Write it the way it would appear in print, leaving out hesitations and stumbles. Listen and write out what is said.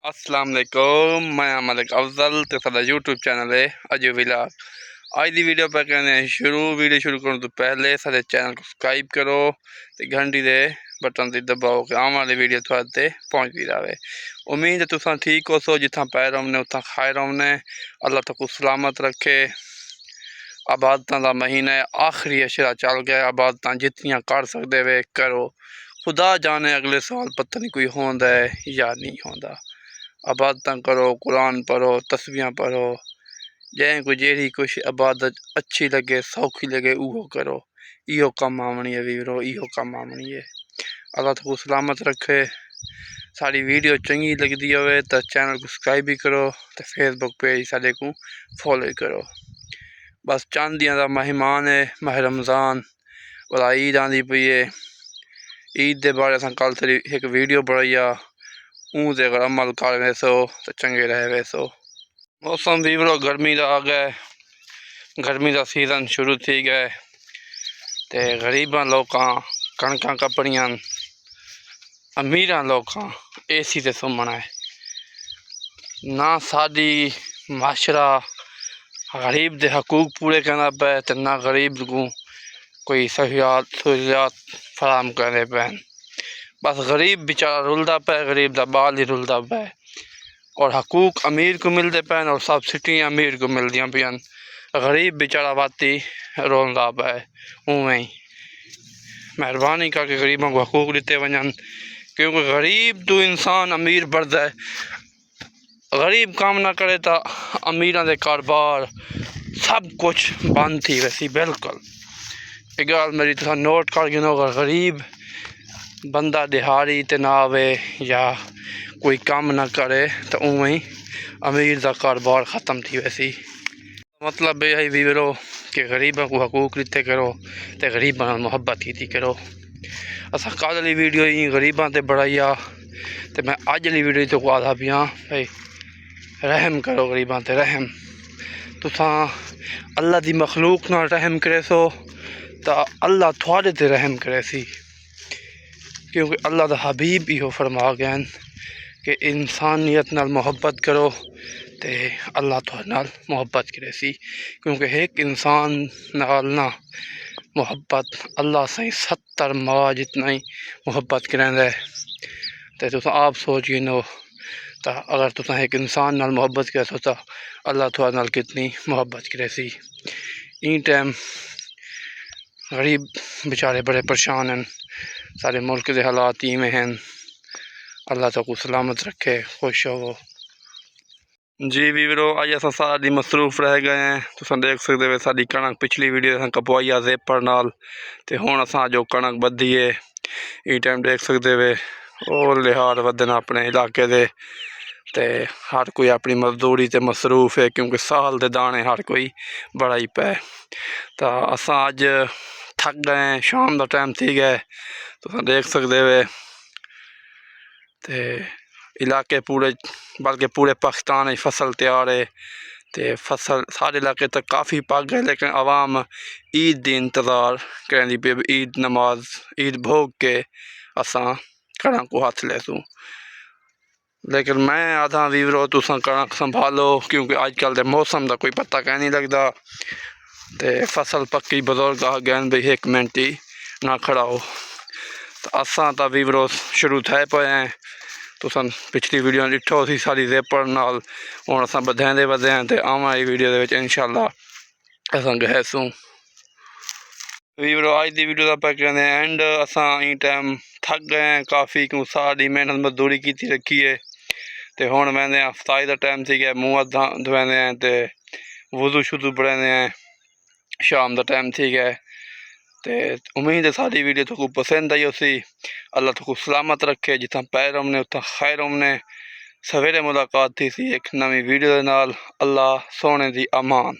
अस्सलाम वालेकुम, मैं मलिक अफजल तो साडा यूट्यूब चैनल है अजय विलाग। आज की वीडियो पर कहने शुरू वीडियो शुरू करने तो पहले साडे चैनल को सब्सक्राइब करो तो घंटी दे बटन से दबाओ कि आने वाली वीडियो थोड़े पहुँचती रहे। उम्मीद है तुम ठीक हो सो, जिथा पैर रमने उथा खाए रमने। अल्लाह तक सलामत रखे। आबादत का महीना है, आखिरी अशरा चल गया। आबादत जितनियाँ कर सकते वे करो, खुदा जाने अगले साल पता नहीं कोई होंदा है या नहीं होंदा। आबादत करो, कुरान पढ़ो, तस्बीहां पढ़ो, जैं को जेड़ी कुछ आबादत अच्छी लगे सौखी लगे वो करो। इहो कम आवनी है वीरो, इहो कम आवनी है। अल्लाह तक सलामत रखे। साड़ी वीडियो चंगी लगती हो तो चैनल को सब्सक्राइब भी करो तो फेसबुक पेज साडे को फॉलो करो। बस चंद दियां दा मेहमान है माह रमज़ान वाला ईद आंदी पई है। ईद के बारे असां कल थोड़ी एक वीडियो बनाई आ, ऊँ अगर अमल कर वैसो तो चंगे रह वैसो। मौसम भी बड़ो गर्मी का आ गया, गर्मी का सीजन शुरू थी गए तो गरीबा लोग कणक कपड़ियां, अमीर लोग एसी से सुमना है। ना साड़ी माशरा गरीब के हकूक पूरे करना पे तो ना गरीब को कोई सहूलियात फराम करने पे। बस गरीब बेचारा रुलदा पे, गरीब का बाल ही रुलदा पे। और हकूक अमीर को मिलते पैन और सब्सिडी अमीर को मिलती पैन। गरीब बेचारा बाती रोंदा पे। उवें ही मेहरबानी करके गरीबों को हकूक दिते वजन, क्योंकि गरीब तो इंसान अमीर बढ़ता है। गरीब काम ना करे तो अमीर के कारोबार सब कुछ बंद थी वैसी। बिल्कुल एक गल मेरी तुम नोट कर गिनो, अगर गरीब बंदा दिहाड़ी ते ना आवे या कोई काम ना करे तो उवें ही अमीर का कारोबार ख़त्म थी वैसी। मतलब यही वीरो कि गरीबों को हकूक दिते करो तो गरीबों नाल मुहब्बत की करो। असा कल वाली वीडियो ही गरीबों से बनाई आ तो मैं अज वाली वीडियो तो आदा पिया भाई रहम करो गरीबों से। रहम तुसा अल्लाह की मखलूक नाल रहम करे सो तो अल्लाह थोड़े ते रहम करे सी, क्योंकि अल्लाह का हबीब इहो फरमा गए कि इंसानियत नाल मुहब्बत करो तो अल्लाह थोड़े नाल मुहब्बत करे सी। क्योंकि एक इंसान नाल ना मुहब्बत अल्लाह से 70 माह जितना ही मुहब्बत करेंदा है। तो तुम आप सोच गिनो तो अगर तुम एक इंसान नाल मुहब्बत करे सो तो अल्लाह थोड़े नाल कितनी मुहब्बत करे सी। इन टाइम गरीब बेचारे बड़े परेशान हैं, सारे मुल्क के हालात इवें हैं। अल्लाह तक सलामत रखे, खुश हो जी वीरो। अज अस सारी मसरूफ रह गए हैं। तुम देख सकते हो साड़ी कणक पिछली वीडियो कपवाई आ जेपर नाल ते हुण असां जो कणक बधी है इस टाइम देख सकते वे और लिहाज वधन अपने इलाके दे ते हर कोई अपनी मजदूरी ते मसरूफ है, क्योंकि साल के दाने हर कोई बड़ा ही पै। तो असां अज थक गए हैं, शाम का टाइम थी गए तुम देख सकते वे ते इलाके पूरे बल्कि पूरे पाकिस्तान फसल तैयार है तो फसल सारे इलाके तक काफ़ी पग है। लेकिन आवाम ईद की इंतज़ार करें पे, ईद नमाज ईद भोग के असां कणक को हथ लेसूँ। लेकिन मैं आधा वीरो तुसा कणक संभालो, क्योंकि अजकल के मौसम का कोई पता कह नहीं लगता। तो फसल पक्की बुजुर्ग आ गए भाई एक मिनट ही ना खड़ा हो। तो असां तो वीरो शुरू थे पे हैं। तुम पिछली वीडियो डिठो सी सारी जेपर नाल, हुण असां बधाइंदे वधे हैं तो आवां वाली वीडियो दे विच इंशाअल्लाह असां गैसूँ। वीरो अज की वीडियो का आप कहते हैं एंड। असां इन टाइम थक गए हैं काफ़ी, क्यों सारी मेहनत मजदूरी की रखी है तो हुण वहदे हैं। अफ्तारी का टाइम थी गया, मुँह हथ धोएंदे हैं तो वुजू शुजू पढ़ाते हैं। शाम का टाइम थी गया तो उम्मीद है सारी वीडियो तुमको पसंद आई उसी। अल्लाह तुमको सलामत रखे, जितना पैर रमने उतना खैर रमने। सवेरे मुलाकात थी सी एक नवी वीडियो के नाल। अल्लाह सोने की अमान।